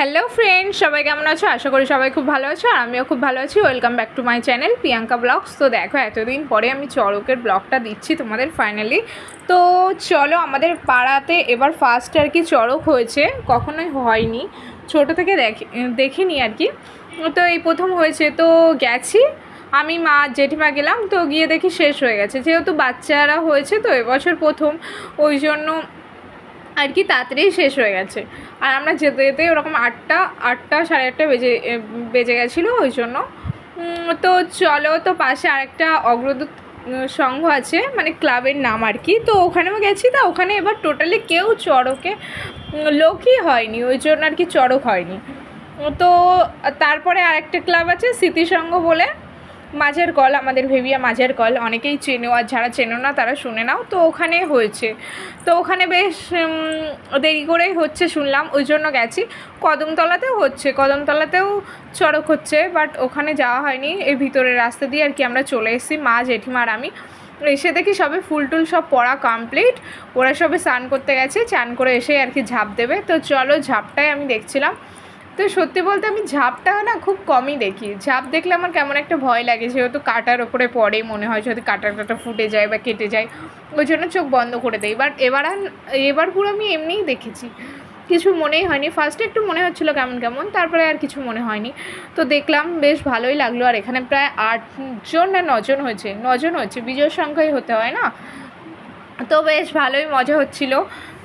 Hello friends, সবাই কেমন আছো? আশা করি সবাই খুব ভালো আছো, আর আমিও খুব ভালো আছি। Welcome back to my channel Priyanka blogs. তো দেখো, এতদিন পরে আমি চড়কের ব্লগটা দিচ্ছি তোমাদের ফাইনালি। তো চলো, আমাদের পাড়াতে এবার ফার্স্ট আর কি চড়ক হয়েছে, কখনোই হয়নি, ছোটো থেকে দেখিনি আর কি। তো এই প্রথম হয়েছে, তো গেছি আমি, মা জেঠিমা গেলাম, তো গিয়ে দেখি শেষ হয়ে গেছে। যেহেতু বাচ্চারা হয়েছে তো এবছর প্রথম, ওই জন্য আর কি তাড়াতাড়ি শেষ হয়ে গেছে। আর আমরা যেতে যেতে ওরকম আটটা সাড়ে আটটা বেজে গেছিলো, ওই জন্য। তো চলো, তো পাশে আরেকটা অগ্রদূত সংঘ আছে, মানে ক্লাবের নাম আর কি, তো ওখানেও গেছি। তা ওখানে এবার টোটালি কেউ চড়কে লোকই হয়নি, ওই জন্য আর কি চড়ক হয়নি। তো তারপরে আরেকটা ক্লাব আছে স্মৃতিসংঘ বলে, মাঝের কল, আমাদের ভেবিয়া মাঝের কল, অনেকেই চেনো, আর যারা চেনো না তারা শুনে নাও। তো ওখানে হয়েছে, তো ওখানে বেশ দেরি করেই হচ্ছে শুনলাম, ওই জন্য গেছি। কদমতলাতেও হচ্ছে, কদমতলাতেও চড়ক হচ্ছে, বাট ওখানে যাওয়া হয়নি। এই ভিতরের রাস্তা দিয়ে আর কি আমরা চলে এসেছি, মা জেঠিমা আর আমি। এসে দেখি সবে ফুল টুল সব পড়া কমপ্লিট, ওরা সবে স্নান করতে গেছে, চান করে এসে আর কি ঝাঁপ দেবে। তো চলো, ঝাঁপটাই আমি দেখছিলাম। তো সত্যি বলতে আমি ঝাঁপটা না খুব কমই দেখি, ঝাঁপ দেখলে আমার কেমন একটা ভয় লাগে, যেহেতু কাটার ওপরে পড়ে, মনে হয় যদি কাটা ফুটে যায় বা কেটে যায়, ওই জন্য চোখ বন্ধ করে দেয়। বাট এবার পুরো আমি এমনিই দেখেছি, কিছু মনেই হয়নি। ফার্স্টে একটু মনে হচ্ছিলো কেমন কেমন, তারপরে আর কিছু মনে হয়নি। তো দেখলাম, বেশ ভালোই লাগলো। আর এখানে প্রায় 8জন না 9জন হয়েছে, বিজয় সংখ্যাই হতে হয় না, তো বেশ ভালোই মজা হচ্ছিল।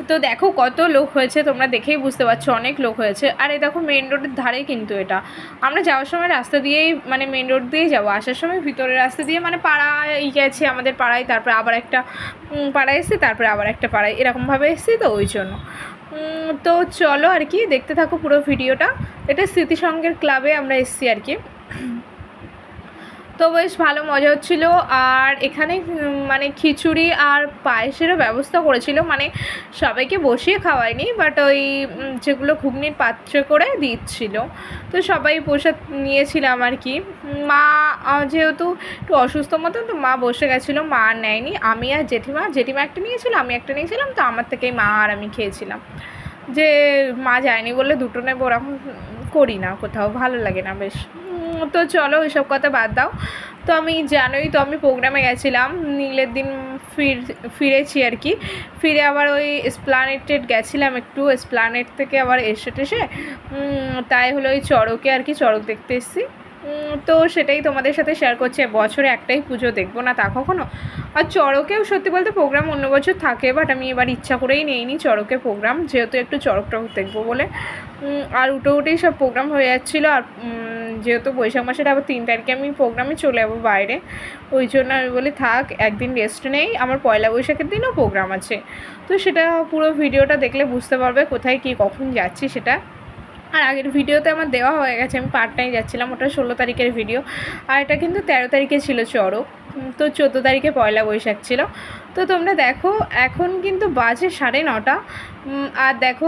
তো দেখো কত লোক হয়েছে, তোমরা দেখেই বুঝতে পারছো, অনেক লোক হয়েছে। আর এই দেখো মেন রোডের ধারেই কিন্তু এটা, আমরা যাওয়ার সময় রাস্তা দিয়েই, মানে মেন রোড দিয়েই যাবো, আসার সময় ভিতরের রাস্তা দিয়ে, মানে পাড়ায় গেছে আমাদের পাড়ায়, তারপরে আবার একটা পাড়ায় এসেছি, তারপরে আবার একটা পাড়ায়, এরকমভাবে এসেছি, তো ওই জন্য। তো চলো আর কি দেখতে থাকো পুরো ভিডিওটা। এটা স্মৃতিসংঘের ক্লাবে আমরা এসেছি আর কি। তো বেশ ভালো মজা হচ্ছিল। আর এখানে মানে খিচুড়ি আর পায়েসেরও ব্যবস্থা করেছিল, মানে সবাইকে বসিয়ে খাওয়ায়নি, বাট ওই যেগুলো ঘুগনির পাত্রে করে দিচ্ছিল, তো সবাই প্রসাদ নিয়েছিলাম আর কি। মা যেহেতু একটু অসুস্থ মতো, তো মা বসে গেছিলো, মা আর নেয়নি। আমি আর জেঠিমা একটা নিয়েছিল, আমি একটা নিয়েছিলাম, তো আমার থেকেই মা আর আমি খেয়েছিলাম। যে মা যায়নি বলে দুটো নেবো, ওরকম করি না, কোথাও ভালো লাগে না বেশ। তো চলো ওইসব কথা বাদ দাও। তো আমি জানোই তো, আমি প্রোগ্রামে গেছিলাম, নীলের দিন ফিরেছি আর কি। ফিরে আবার ওই এসপ্লানেড গেছিলাম একটু, এসপ্লানেড থেকে আবার এসে তাই হলো ওই চড়কে আর কি, চড়ক দেখতে এসেছি। তো সেটাই তোমাদের সাথে শেয়ার করছি। বছরে একটাই পুজো, দেখবো না তা কখনো? আর চড়কেও সত্যি বলতে প্রোগ্রাম অন্য বছর থাকে, বাট আমি এবার ইচ্ছা করেই নেইনি চড়কে প্রোগ্রাম, যেহেতু একটু চড়ক দেখবো বলে। আর উঠেই সব প্রোগ্রাম হয়ে যাচ্ছিলো। আর যেহেতু বৈশাখ মাসের আবার 3 তারিখে আমি প্রোগ্রামে চলে যাবো বাইরে, ওই জন্য আমি বলি থাক, একদিন রেস্ট নেই, আমার পয়লা বৈশাখের দিনও প্রোগ্রাম আছে। তো সেটা পুরো ভিডিওটা দেখলে বুঝতে পারবে কোথায় কী কখন যাচ্ছি সেটা। আর আগের ভিডিওতে আমার দেওয়া হয়ে গেছে, আমি পাটনায় যাচ্ছিলাম, ওটা 16 তারিখের ভিডিও। আর এটা কিন্তু 13 তারিখে ছিল চড়ক, তো 14 তারিখে পয়লা বৈশাখ ছিল। তো তোমরা দেখো, এখন কিন্তু বাজে 9:30। আর দেখো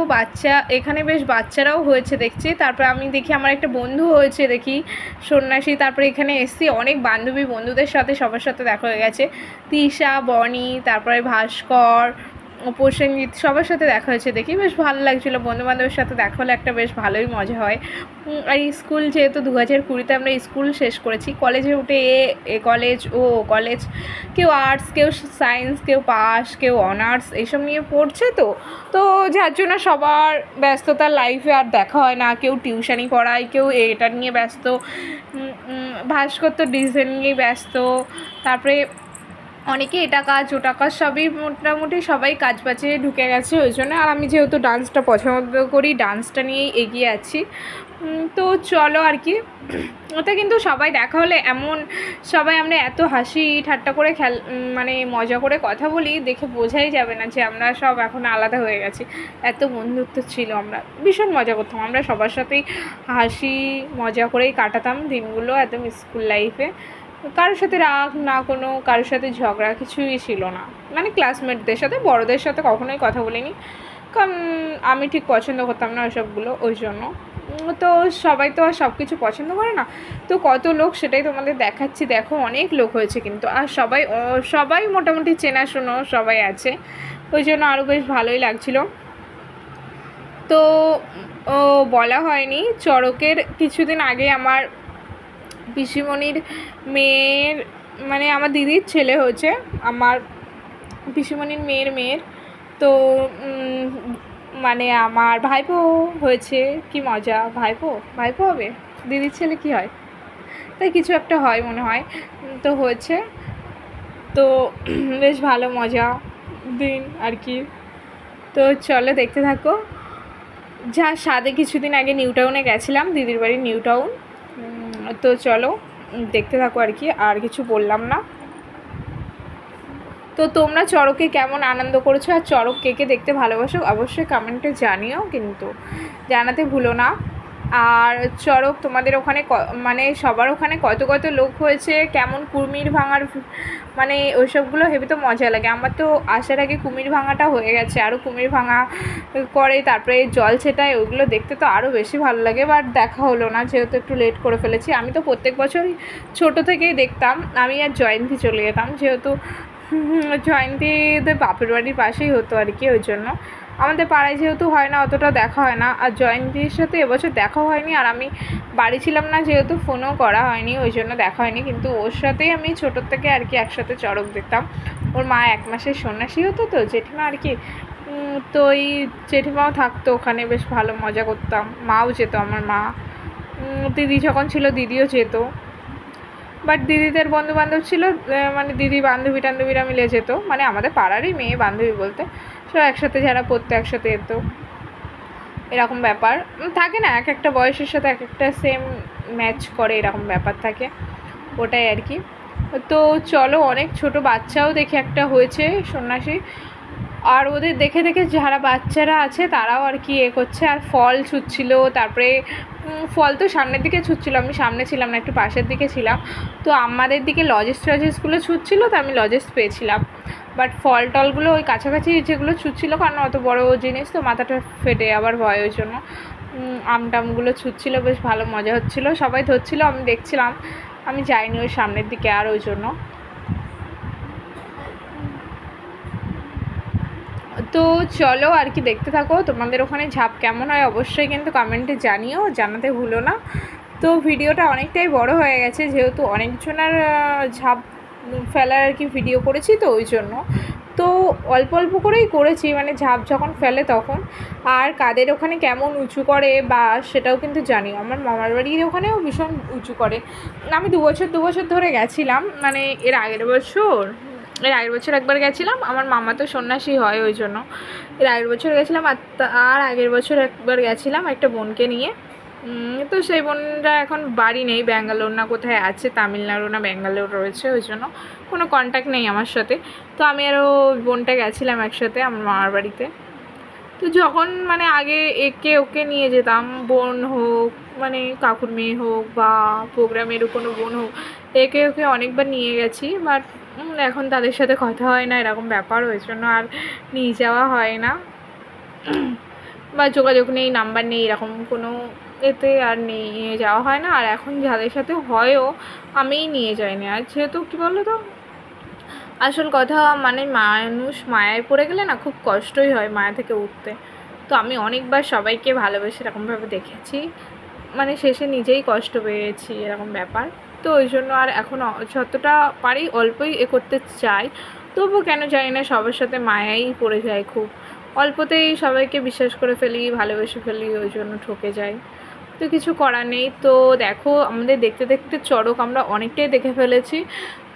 এখানে বেশ বাচ্চারাও হয়েছে দেখছি। তারপরে আমি দেখি আমার একটা বন্ধু হয়েছে দেখি, সন্ন্যাসী। তারপরে এখানে এসছি, অনেক বন্ধুদের সাথে সবার সাথে দেখা হয়ে গেছে, তৃষা, বনি, তারপরে ভাস্কর, প্রসেনজিৎ, সবার সাথে দেখা হয়েছে দেখি, বেশ ভালো লাগছিলো। বন্ধুবান্ধবের সাথে দেখা হলে একটা বেশ ভালোই মজা হয়। আর স্কুল যেহেতু 2020-তে আমরা স্কুল শেষ করেছি, কলেজে উঠে এ কলেজ ও কলেজ, কেউ আর্টস, কেউ সায়েন্স, কেউ পাস, কেউ অনার্স, এইসব নিয়ে পড়ছে। তো যার জন্য সবার ব্যস্ততার লাইফে আর দেখা হয় না, কেউ টিউশানি পড়ায়, কেউ এটা নিয়ে ব্যস্ত, ভাস্কর তো ডিজাইন নিয়ে ব্যস্ত, তারপরে অনেকে এটা কাজ ওটা কাজ, সবই মোটামুটি সবাই কাজ বাজে ঢুকে গেছে, ওই জন্য। আর আমি যেহেতু ডান্সটা পছন্দ করি, ডান্সটা নিয়েই এগিয়ে আছি। তো চলো আর কি, ওটা কিন্তু সবাই দেখা হলে এমন, সবাই আমরা এত হাসি ঠাট্টা করে মানে মজা করে কথা বলি, দেখে বোঝাই যাবে না যে আমরা সব এখন আলাদা হয়ে গেছি। এত বন্ধুত্ব ছিল, আমরা ভীষণ মজা করতাম, আমরা সবার সাথেই হাসি মজা করেই কাটাতাম দিনগুলো একদম স্কুল লাইফে। কারোর সাথে রাগ না, কোনো কারোর সাথে ঝগড়া কিছুই ছিল না, মানে ক্লাসমেটদের সাথে, বড়দের সাথে কখনোই কথা বলিনি, কারণ আমি ঠিক পছন্দ করতাম না ওইসবগুলো, ওই জন্য। তো সবাই তো আর সব কিছু পছন্দ করে না, তো কত লোক সেটাই তোমাদের দেখাচ্ছি। দেখো অনেক লোক হয়েছে কিন্তু, আর সবাই মোটামুটি চেনাশোনো সবাই আছে, ওই জন্য আরও বেশ ভালোই লাগছিলো। তো বলা হয়নি, চড়কের কিছুদিন আগে আমার পিসিমণির মেয়ের মানে আমার দিদির ছেলে হয়েছে, আমার পিসিমণির মেয়ের তো মানে আমার ভাইপো হয়েছে। কি মজা, ভাইপো হবে, দিদির ছেলে কি হয়, তাই কিছু একটা হয় মনে হয়। তো হয়েছে, তো বেশ ভালো মজা দিন আর কি। তো চলো দেখতে থাকো। যা সাথে কিছুদিন আগে নিউ টাউনে গেছিলাম, দিদির বাড়ি নিউ টাউন। তো চলো দেখতে থাকো আর কি, আর কিছু বললাম না। তো তোমরা চড়কে কেমন আনন্দ করেছো আর চড়ক কে কে দেখতে ভালোবাসো অবশ্যই কমেন্টে জানিও, কিন্তু জানাতে ভুলো না। আর চড়ক তোমাদের ওখানে মানে সবার ওখানে কত কত লোক হয়েছে, কেমন কুমির ভাঙার মানে ওইসবগুলো হেবি তো মজা লাগে। আমার তো আসার আগে কুমির ভাঙাটা হয়ে গেছে, আরও কুমির ভাঙা করে তারপরে জল ছেটায়, ওইগুলো দেখতে তো আরও বেশি ভালো লাগে। বাট দেখা হলো না যেহেতু একটু লেট করে ফেলেছি। আমি তো প্রত্যেক বছরই ছোটো থেকেই দেখতাম, আমি আর জয়ন্তী চলে যেতাম, যেহেতু জয়ন্তীদের বাপের বাড়ির পাশেই হতো আর কি, ওই জন্য আমাদের পাড়ায় যেহেতু হয় না অতটা দেখা হয় না। আর জয়ন্তীর সাথে এবছর দেখা হয়নি, আর আমি বাড়ি ছিলাম না যেহেতু ফোনও করা হয়নি, ওই জন্য দেখা হয়নি। কিন্তু ওর সাথেই আমি ছোটোর থেকে আর কি একসাথে চড়ক দেখতাম। ওর মা 1 মাসের সন্ন্যাসী হতো, তো জেঠিমা আর কি, তো এই জেঠিমাও থাকতো ওখানে, বেশ ভালো মজা করতাম। মাও যেত, আমার মা, দিদি যখন ছিল দিদিও যেত। বাট দিদিদের বন্ধুবান্ধব ছিল, মানে দিদি বান্ধবী টান্ধবীরা মিলে যেত, মানে আমাদের পাড়ারই মেয়ে বান্ধবী বলতে, সব একসাথে যারা পড়তো একসাথে যেত, এরকম ব্যাপার থাকে না, এক একটা বয়সের সাথে এক একটা সেম ম্যাচ করে, এরকম ব্যাপার থাকে, ওটাই আর কি। তো চলো, অনেক ছোট বাচ্চাও দেখে একটা হয়েছে সন্ন্যাসী, আর ওদের দেখে দেখে যারা বাচ্চারা আছে তারাও আর কি করছে, আর ফল ছুঁচ্ছিল। তারপরে ফল তো সামনের দিকে ছুঁচ্ছিল, আমি সামনে ছিলাম না, একটু পাশের দিকে ছিলাম। তো আমাদের দিকে লজেসগুলো ছুঁচ্ছিল, তো আমি লজেস পেয়েছিলাম। বাট ফল টলগুলো ওই কাছাকাছি যেগুলো ছুঁচ্ছিল, কারণ অত বড় জিনিস তো মাথাটা ফেটে আবার ভয়, ওই জন্য আমটামগুলো ছুঁচ্ছিল, বেশ ভালো মজা হচ্ছিল, সবাই ধরছিল, আমি দেখছিলাম, আমি যাইনি ওই সামনের দিকে, আর ওই জন্য। তো চলো আর কি দেখতে থাকো। তোমাদের ওখানে ঝাঁপ কেমন হয় অবশ্যই কিন্তু কমেন্টে জানিও, জানাতে ভুলো না। তো ভিডিওটা অনেকটাই বড় হয়ে গেছে, যেহেতু অনেকজনের ঝাঁপ ফেলার আর কি ভিডিও করেছি, তো ওই জন্য তো অল্প অল্প করেই করেছি, মানে ঝাঁপ যখন ফেলে তখন। আর কাদের ওখানে কেমন উঁচু করে বা সেটাও কিন্তু জানি। আমার মামার বাড়ির ওখানেও ভীষণ উঁচু করে। আমি দু বছর ধরে গেছিলাম, মানে এর আগের বছর একবার গেছিলাম, আমার মামা তো সন্ন্যাসী হয়, ওই জন্য এর আগের বছর গেছিলাম। আর আগের বছর একবার গেছিলাম একটা বোনকে নিয়ে। তো সেই বোনরা এখন বাড়ি নেই, ব্যাঙ্গালোর না কোথায় আছে, তামিলনাড়ু না ব্যাঙ্গালোর রয়েছে, ওই জন্য কোনো কন্ট্যাক্ট নেই আমার সাথে। তো আমি আরও বোনটা গেছিলাম একসাথে আমার মামার বাড়িতে। তো যখন মানে আগে ওকে নিয়ে যেতাম, বোন হোক মানে কাকুর মেয়ে হোক বা প্রোগ্রামের কোনো বোন হোক, ওকে অনেকবার নিয়ে গেছি। বাট এখন তাদের সাথে কথা হয় না, এরকম ব্যাপার, ওই জন্য আর নিয়ে যাওয়া হয় না, বা যোগাযোগ নেই, নাম্বার নেই, এরকম কোনো এতে আর নিয়ে যাওয়া হয় না। আর এখন যাদের সাথে হয়ও আমিই নিয়ে যাইনি। আর যেহেতু কী বলো তো, আসল কথা মানে মানুষ মায়ায় পড়ে গেলে না খুব কষ্টই হয় মায়া থেকে উঠতে। তো আমি অনেকবার সবাইকে ভালোবেসে এরকমভাবে দেখেছি, মানে শেষে নিজেই কষ্ট পেয়েছি, এরকম ব্যাপার। তো ওই জন্য আর এখন যতটা পারি অল্পই করতে চাই, তবুও কেন জানি না সবার সাথে মায়াই পড়ে যায়, খুব অল্পতেই সবাইকে বিশ্বাস করে ফেলি, ভালোবেসে ফেলি, ওই জন্য ঠকে যাই। তো কিছু করার নেই। তো দেখো, আমাদের দেখতে দেখতে চড়ক আমরা অনেকটাই দেখে ফেলেছি।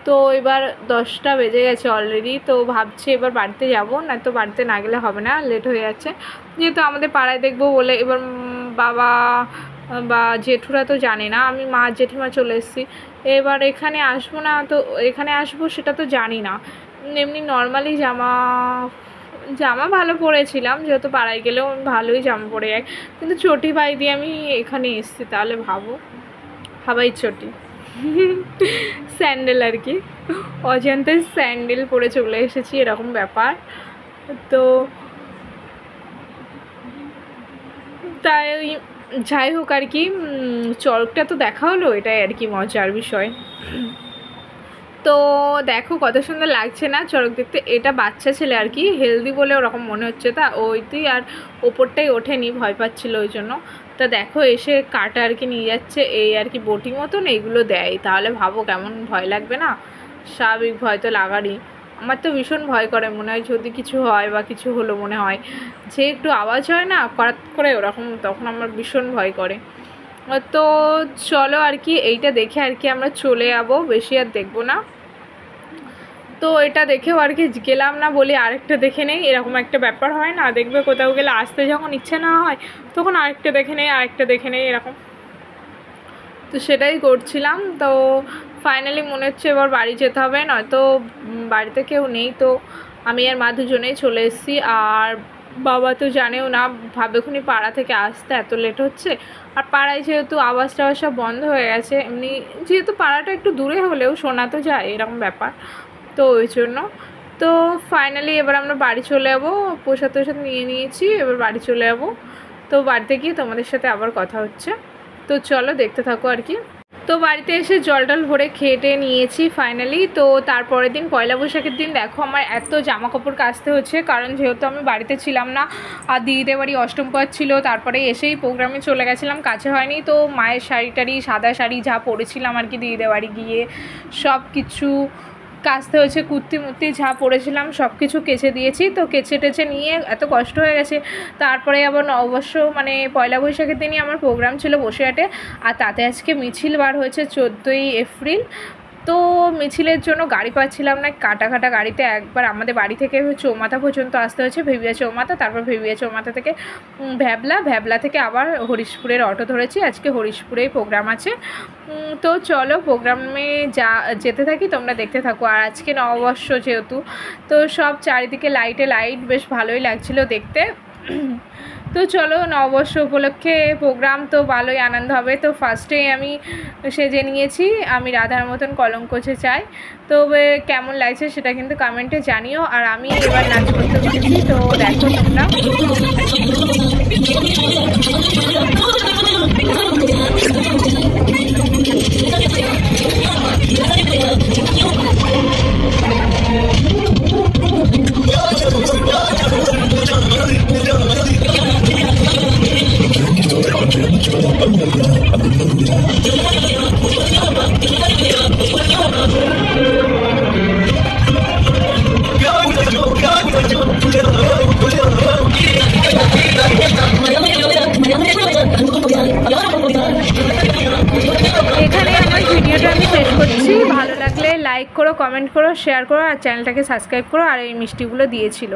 তো এবার 10টা বেজে গেছে অলরেডি। তো ভাবছি এবার বাড়িতে যাব, না তো বাড়িতে না গেলে হবে না, লেট হয়ে যাচ্ছে। যেহেতু আমাদের পাড়ায় দেখবো বলে, এবার বাবা বা জেঠুরা তো জানে না, আমি মা জেঠিমা চলে এসেছি। এবার এখানে আসবো না, তো এখানে আসবো সেটা তো জানি না। এমনি নর্মালি জামা ভালো পরেছিলাম, যেহেতু পাড়ায় গেলেও আমি ভালোই জামা পরে যাই, কিন্তু চটি পাই দিয়ে আমি এখানে এসেছি, তাহলে ভাবো, হাওয়াই চটি স্যান্ডেল আর কি, অজান্তে স্যান্ডেল পরে চলে এসেছি, এরকম ব্যাপার। তো তাই যাই হোক আর কি, চড়কটা তো দেখা হলো, এটাই আর কি মজার বিষয়। তো দেখো কত সুন্দর লাগছে না চড়ক দেখতে। এটা বাচ্চা ছেলে আর কি, হেলদি বলে ওরকম মনে হচ্ছে, তা ওইতেই আর ওপরটাই ওঠেনি, ভয় পাচ্ছিলো ওই জন্য। তা দেখো এসে কাটা আর কি নিয়ে যাচ্ছে, এই আর কি বোটিং মতন এইগুলো দেয়, তাহলে ভাবো কেমন ভয় লাগবে না। স্বাভাবিক ভয় তো লাগারই। আমার তো ভীষণ ভয় করে, মনে হয় যদি কিছু হয় বা কিছু হলো, মনে হয় যে একটু আওয়াজ হয় না করাত করে ওরকম, তখন আমার ভীষণ ভয় করে। তো চলো আর কি এইটা দেখে আর কি আমরা চলে যাবো, বেশি আর দেখবো না। তো এটা দেখেও আর কি গেলাম না বলি আরেকটা দেখে নেই, এরকম একটা ব্যাপার হয় না, দেখবে কোথাও গেলে আসতে যখন ইচ্ছে না হয় তখন আরেকটা দেখে নেই, আরেকটা দেখে নেই এরকম। তো সেটাই করছিলাম। তো ফাইনালি মনে হচ্ছে এবার বাড়ি যেতে হবে, নয়তো বাড়িতে কেউ নেই, তো আমি আর মা দুজনেই চলে এসেছি। আর বাবা তো জানেও না, ভাবে খুনি পাড়া থেকে আসতে এত লেট হচ্ছে। আর পাড়ায় যেহেতু আওয়াজ টাওয়াজ সব বন্ধ হয়ে গেছে, এমনি যেহেতু পাড়াটা একটু দূরে হলেও শোনা তো যায় এরকম ব্যাপার, তো ওই জন্য। তো ফাইনালি এবার আমরা বাড়ি চলে যাবো, প্রসাদ টোসাদ নিয়ে নিয়েছি, এবার বাড়ি চলে যাবো। তো বাড়িতে গিয়ে তোমাদের সাথে আবার কথা হচ্ছে, তো চলো দেখতে থাকো আর কি। তো বাড়িতে এসে জল টল ভরে খেটে নিয়েছি ফাইনালি। তো তারপরের দিন পয়লা বৈশাখের দিন দেখো আমার এত জামা কাপড় কাচতে হচ্ছে, কারণ যেহেতু আমি বাড়িতে ছিলাম না আর দিদিদের বাড়ি অষ্টম প্রহর ছিল, তারপরে এসেই প্রোগ্রামে চলে গেছিলাম, কাছে হয়নি। তো মায়ের শাড়ি টাড়ি সাদা শাড়ি যা পরেছিলাম আর কি দিদিদের বাড়ি গিয়ে সব কিছু কাচতে হয়েছে, কুর্তি মুর্তি যা পরেছিলাম সব কিছু কেচে দিয়েছি। তো কেচে টেচে নিয়ে এত কষ্ট হয়ে গেছে। তারপরে আবার অবশ্য মানে পয়লা বৈশাখের দিনই আমার প্রোগ্রাম ছিল বসিরহাটে, আর তাতে আজকে মিছিল বার হয়েছে 14ই এপ্রিল। তো মিছিলের জন্য গাড়ি পাচ্ছিলাম না, কাটা কাটা গাড়িতে একবার আমাদের বাড়ি থেকে চৌমাথা পর্যন্ত আসতে হয়েছে, ভেবিয়া চৌমাথা, তারপর ভেবিয়া চৌমাথা থেকে ভ্যাবলা থেকে আবার হরিশপুরের অটো ধরেছি, আজকে হরিশপুরেই প্রোগ্রাম আছে। তো চলো প্রোগ্রামে যেতে থাকি, তোমরা দেখতে থাকো। আর আজকে নববর্ষ যেহেতু, তো সব চারিদিকে লাইটে লাইট, বেশ ভালোই লাগছিল দেখতে। তো চলো নববর্ষ উপলক্ষে প্রোগ্রাম, তো ভালোই আনন্দ হবে। তো ফার্স্টেই আমি সেজে নিয়েছি, আমি রাধার মতন কলঙ্ক চাই। তো কেমন লাগছে সেটা কিন্তু কমেন্টে জানিও। আর আমি এবার নাচ করতে উঠেছি, তো দেখো তোমরা। এখানে আমার ভিডিওটা আমি শেষ করছি, ভালো লাগলে লাইক করো, কমেন্ট করো, শেয়ার করো, আর চ্যানেলটাকে সাবস্ক্রাইব করো। আর এই মিষ্টিগুলো দিয়েছিল।